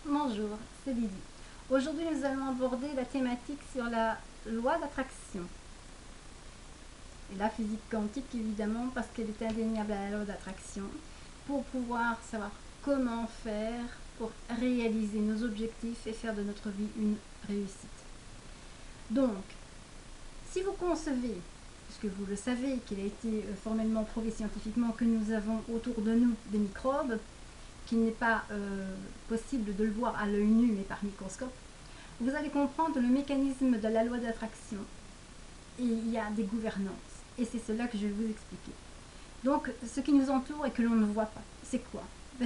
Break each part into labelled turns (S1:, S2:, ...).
S1: Bonjour, c'est Lydie. Aujourd'hui, nous allons aborder la thématique sur la loi d'attraction. Et la physique quantique, évidemment, parce qu'elle est indéniable à la loi d'attraction, pour pouvoir savoir comment faire pour réaliser nos objectifs et faire de notre vie une réussite. Donc, si vous concevez, puisque vous le savez, qu'il a été formellement prouvé scientifiquement que nous avons autour de nous des microbes, qu'il n'est pas possible de le voir à l'œil nu mais par microscope, vous allez comprendre le mécanisme de la loi d'attraction. Et il y a des gouvernances. Et c'est cela que je vais vous expliquer. Donc, ce qui nous entoure et que l'on ne voit pas, c'est quoi?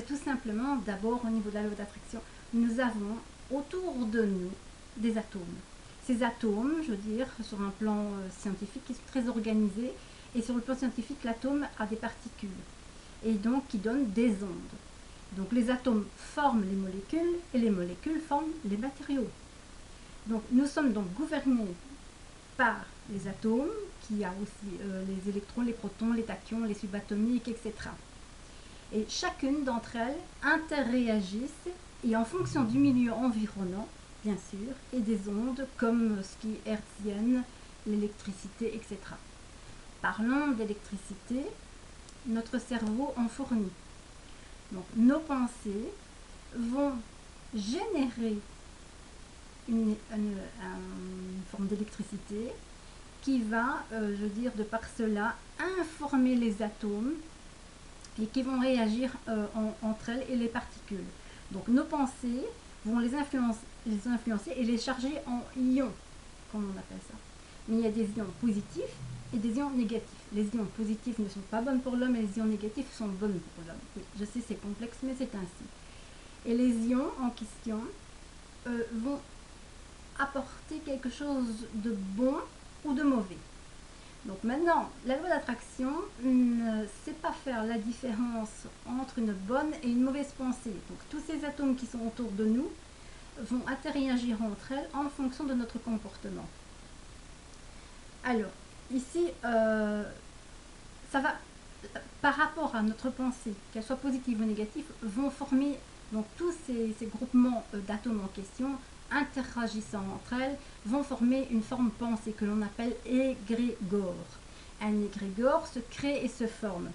S1: Tout simplement, d'abord, au niveau de la loi d'attraction, nous avons autour de nous des atomes. Ces atomes, je veux dire, sur un plan scientifique, qui sont très organisés. Et sur le plan scientifique, l'atome a des particules. Et donc, qui donnent des ondes. Donc, les atomes forment les molécules et les molécules forment les matériaux. Donc, nous sommes donc gouvernés par les atomes, qui a aussi les électrons, les protons, les tachyons, les subatomiques, etc. Et chacune d'entre elles interréagissent et en fonction du milieu environnant, bien sûr, et des ondes comme ce qui est hertzienne, l'électricité, etc. Parlons d'électricité, notre cerveau en fournit. Donc nos pensées vont générer une forme d'électricité qui va, je veux dire, de par cela, informer les atomes et qui vont réagir entre elles et les particules. Donc nos pensées vont les influencer et les charger en ions, comme on appelle ça. Mais il y a des ions positifs et des ions négatifs. Les ions positifs ne sont pas bons pour l'homme et les ions négatifs sont bons pour l'homme. Oui, je sais, c'est complexe, mais c'est ainsi. Et les ions en question vont apporter quelque chose de bon ou de mauvais. Donc maintenant, la loi d'attraction ne sait pas faire la différence entre une bonne et une mauvaise pensée. Donc tous ces atomes qui sont autour de nous vont interagir entre elles en fonction de notre comportement. Alors, ici, ça va, par rapport à notre pensée, qu'elle soit positive ou négative, vont former donc tous ces groupements d'atomes en question, interagissant entre elles, vont former une forme pensée que l'on appelle égrégore. Un égrégore se crée et se forme.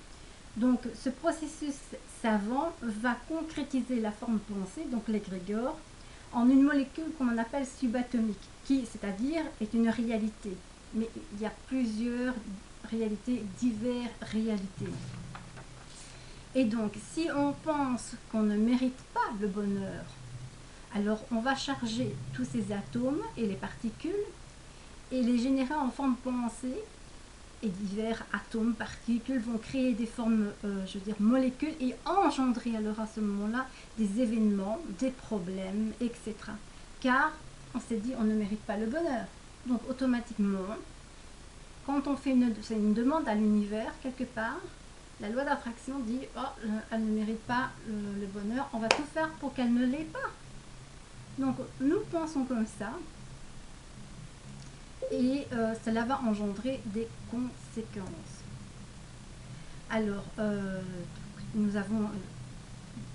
S1: Donc ce processus savant va concrétiser la forme pensée, donc l'égrégore, en une molécule qu'on appelle subatomique, qui, c'est-à-dire, est une réalité. Mais il y a plusieurs réalités, diverses réalités. Et donc, si on pense qu'on ne mérite pas le bonheur, alors on va charger tous ces atomes et les particules et les générer en forme pensée. Et divers atomes, particules vont créer des formes, je veux dire, molécules et engendrer alors à ce moment-là des événements, des problèmes, etc. Car on s'est dit on ne mérite pas le bonheur. Donc automatiquement, quand on fait une demande à l'univers quelque part, la loi d'attraction dit oh, elle ne mérite pas le bonheur, on va tout faire pour qu'elle ne l'ait pas. Donc nous pensons comme ça et cela va engendrer des conséquences. Alors, nous avons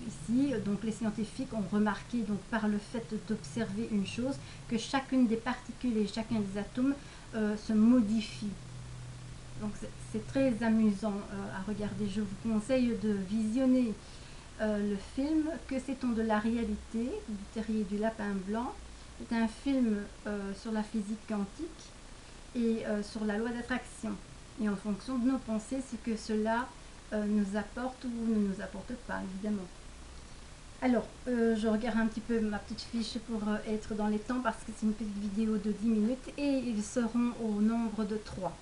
S1: ici, donc les scientifiques ont remarqué donc par le fait d'observer une chose, que chacune des particules et chacun des atomes se modifie. Donc c'est très amusant à regarder. Je vous conseille de visionner le film Que sait-on de la réalité du Terrier du Lapin Blanc. C'est un film sur la physique quantique et sur la loi d'attraction. Et en fonction de nos pensées, ce que cela nous apporte ou ne nous apporte pas, évidemment. Alors, je regarde un petit peu ma petite fiche pour être dans les temps parce que c'est une petite vidéo de 10 minutes et ils seront au nombre de 3.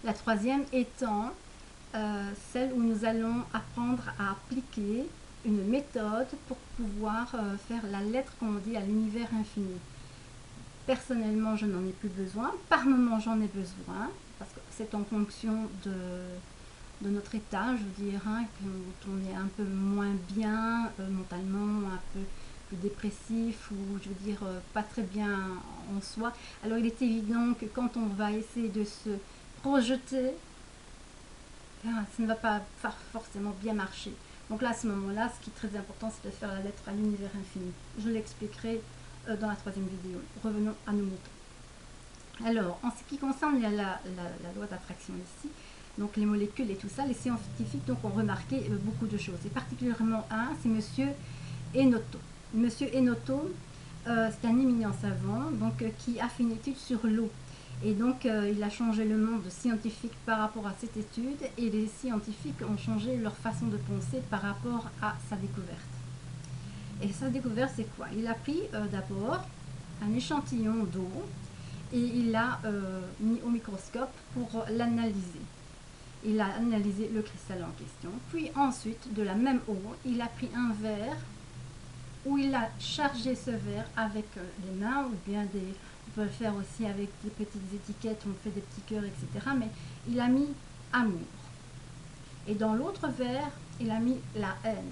S1: La troisième étant celle où nous allons apprendre à appliquer une méthode pour pouvoir faire la lettre, comme on dit, à l'univers infini. Personnellement, je n'en ai plus besoin. Par moment, j'en ai besoin parce que c'est en fonction de notre état, je veux dire, hein, quand on est un peu moins bien mentalement, un peu plus dépressif ou je veux dire pas très bien en soi. Alors il est évident que quand on va essayer de se projeter, ça ne va pas forcément bien marcher. Donc là, à ce moment-là, ce qui est très important, c'est de faire la lettre à l'univers infini. Je l'expliquerai dans la troisième vidéo. Revenons à nos moutons. Alors, en ce qui concerne la loi d'attraction ici, donc les molécules et tout ça, les scientifiques donc, ont remarqué beaucoup de choses. Et particulièrement un, c'est Monsieur Enoto. Monsieur Enoto, c'est un éminent savant donc, qui a fait une étude sur l'eau. Et donc, il a changé le monde scientifique par rapport à cette étude, et les scientifiques ont changé leur façon de penser par rapport à sa découverte. Et sa découverte, c'est quoi? Il a pris d'abord un échantillon d'eau et il l'a mis au microscope pour l'analyser. Il a analysé le cristal en question. Puis ensuite, de la même eau, il a pris un verre où il a chargé ce verre avec les mains, ou bien on peut le faire aussi avec des petites étiquettes, on fait des petits cœurs, etc. Mais il a mis amour. Et dans l'autre verre, il a mis la haine.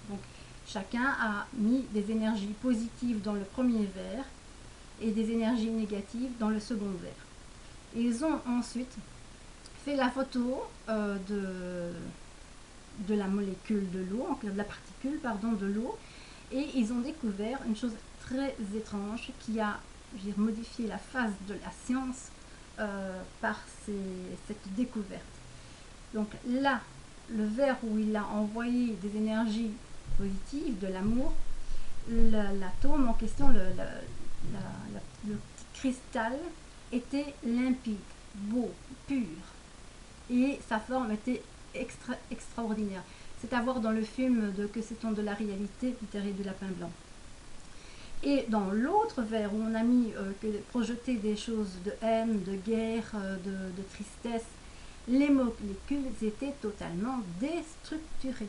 S1: Donc chacun a mis des énergies positives dans le premier verre et des énergies négatives dans le second verre. Et ils ont ensuite fait la photo de la molécule de l'eau, de la particule pardon, de l'eau, et ils ont découvert une chose très étrange qui a modifié la face de la science par cette découverte. Donc là, le verre où il a envoyé des énergies positives, de l'amour, l'atome en question, le petit cristal, était limpide, beau, pur. Et sa forme était extraordinaire. C'est à voir dans le film de Que sait-on de la réalité, Peter et du lapin blanc. Et dans l'autre verre où on a mis projeté des choses de haine, de guerre, de tristesse, les molécules étaient totalement déstructurées.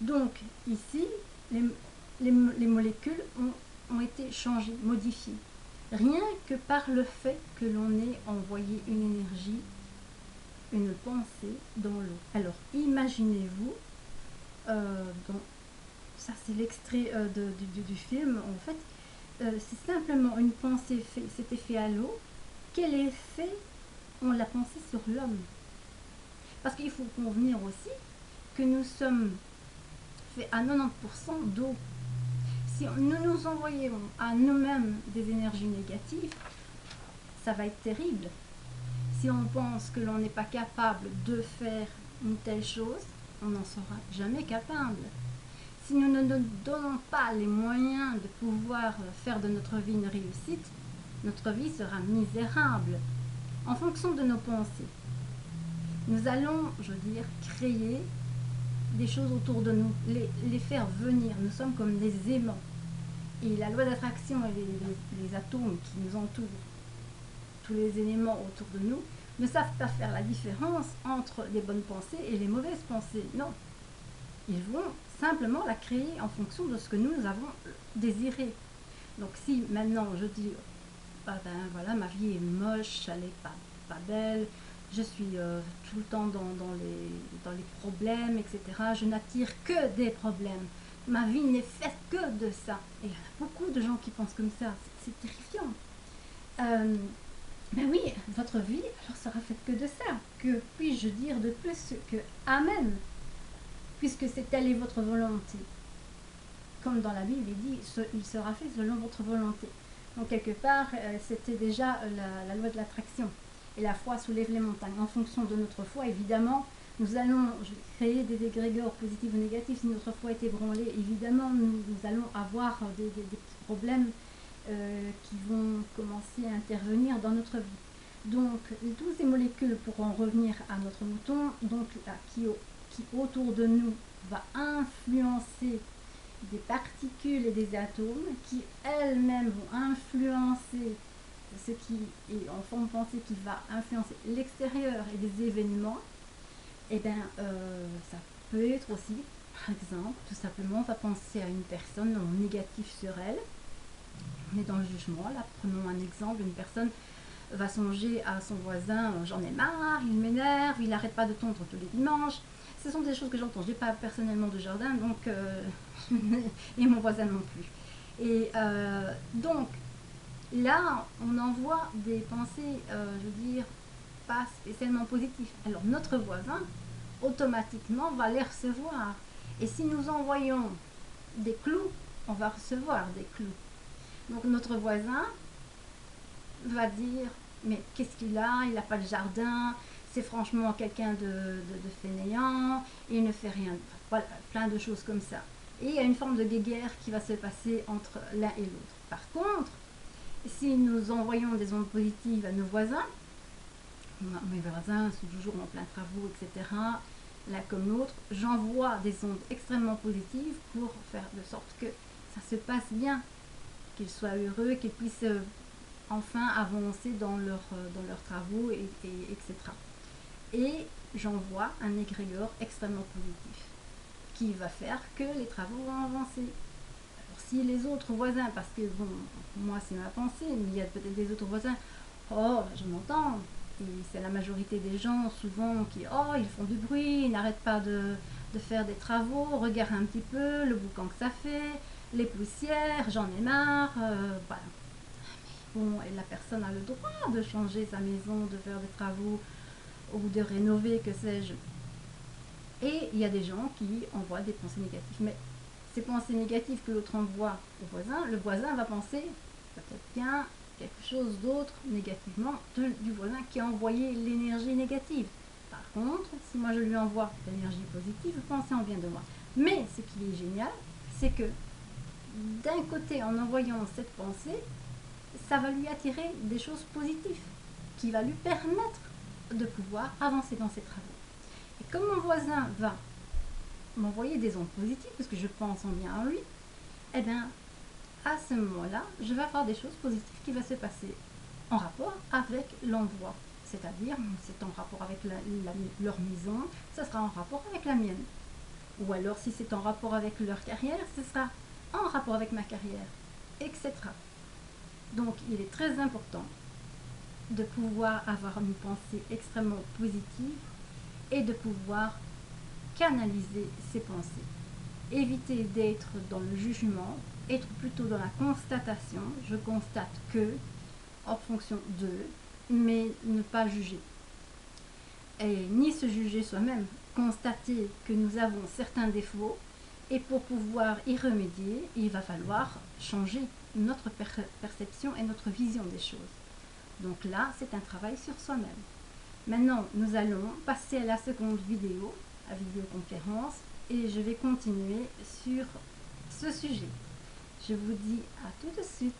S1: Donc ici, les molécules ont été changées, modifiées. Rien que par le fait que l'on ait envoyé une énergie, une pensée dans l'eau. Alors imaginez-vous, ça c'est l'extrait du film, en fait, c'est simplement une pensée, c'était fait à l'eau, quel effet on l'a pensé sur l'homme? Parce qu'il faut convenir aussi que nous sommes faits à 90% d'eau. Si nous nous envoyons à nous-mêmes des énergies négatives, ça va être terrible. Si on pense que l'on n'est pas capable de faire une telle chose, on n'en sera jamais capable. Si nous ne nous donnons pas les moyens de pouvoir faire de notre vie une réussite, notre vie sera misérable en fonction de nos pensées. Nous allons, je veux dire, créer des choses autour de nous, les faire venir. Nous sommes comme des aimants. Et la loi d'attraction et les atomes qui nous entourent, tous les éléments autour de nous, ne savent pas faire la différence entre les bonnes pensées et les mauvaises pensées. Non. Ils vont simplement la créer en fonction de ce que nous avons désiré. Donc si maintenant je dis, ah ben voilà, ma vie est moche, elle n'est pas belle, je suis tout le temps dans les problèmes, etc. Je n'attire que des problèmes. Ma vie n'est faite que de ça. Et il y a beaucoup de gens qui pensent comme ça. C'est terrifiant. Ben oui, votre vie alors sera faite que de ça. Que puis-je dire de plus que Amen, puisque c'est telle est votre volonté. Comme dans la Bible, il dit, il sera fait selon votre volonté. Donc quelque part, c'était déjà la loi de l'attraction. Et la foi soulève les montagnes. En fonction de notre foi, évidemment, nous allons créer des égrégores positifs ou négatifs. Si notre foi est ébranlée, évidemment, nous allons avoir des petits problèmes qui vont commencer à intervenir dans notre vie. Donc, toutes ces molécules, pour en revenir à notre mouton, donc, qui autour de nous va influencer des particules et des atomes qui elles-mêmes vont influencer ce qui est en forme pensée, qui va influencer l'extérieur et des événements, et bien ça peut être aussi, par exemple, tout simplement, on va penser à une personne en négatif sur elle. On est dans le jugement, là, prenons un exemple, une personne va songer à son voisin, j'en ai marre, il m'énerve, il n'arrête pas de tondre tous les dimanches. Ce sont des choses que j'entends, je n'ai pas personnellement de jardin, donc et mon voisin non plus. Et donc, là, on envoie des pensées, je veux dire, pas spécialement positives. Alors, notre voisin, automatiquement va les recevoir. Et si nous envoyons des clous, on va recevoir des clous. Donc notre voisin va dire, mais qu'est-ce qu'il a? Il n'a pas de jardin, c'est franchement quelqu'un de fainéant, il ne fait rien. Voilà, plein de choses comme ça. Et il y a une forme de guéguerre qui va se passer entre l'un et l'autre. Par contre, si nous envoyons des ondes positives à nos voisins, mes voisins sont toujours en plein travaux, etc., l'un comme l'autre, j'envoie des ondes extrêmement positives pour faire de sorte que ça se passe bien, qu'ils soient heureux, qu'ils puissent enfin avancer dans leurs travaux, etc. Et j'envoie un égrégore extrêmement positif qui va faire que les travaux vont avancer. Alors, si les autres voisins, parce que bon, moi c'est ma pensée, mais il y a peut-être des autres voisins, oh, je m'entends, et c'est la majorité des gens souvent qui, oh, ils font du bruit, ils n'arrêtent pas de faire des travaux, regarde un petit peu le boucan que ça fait, les poussières, j'en ai marre, voilà. Bon, et la personne a le droit de changer sa maison, de faire des travaux ou de rénover, que sais-je. Et il y a des gens qui envoient des pensées négatives. Mais ces pensées négatives que l'autre envoie au voisin, le voisin va penser peut-être bien quelque chose d'autre négativement du voisin qui a envoyé l'énergie négative. Par contre, si moi je lui envoie l'énergie positive, pensez en bien de moi. Mais ce qui est génial, c'est que d'un côté, en envoyant cette pensée, ça va lui attirer des choses positives qui va lui permettre de pouvoir avancer dans ses travaux. Et comme mon voisin va m'envoyer des ondes positives, parce que je pense en bien à lui, eh bien, à ce moment-là, je vais avoir des choses positives qui vont se passer en rapport avec l'envoi. C'est-à-dire, c'est en rapport avec leur maison, ça sera en rapport avec la mienne. Ou alors, si c'est en rapport avec leur carrière, ce sera en rapport avec ma carrière, etc. Donc, il est très important de pouvoir avoir une pensée extrêmement positive et de pouvoir canaliser ses pensées. Éviter d'être dans le jugement, être plutôt dans la constatation. Je constate que, en fonction de, mais ne pas juger. Et ni se juger soi-même, constater que nous avons certains défauts et pour pouvoir y remédier, il va falloir changer notre perception et notre vision des choses. Donc là, c'est un travail sur soi-même. Maintenant, nous allons passer à la seconde vidéo, la vidéoconférence, et je vais continuer sur ce sujet. Je vous dis à tout de suite.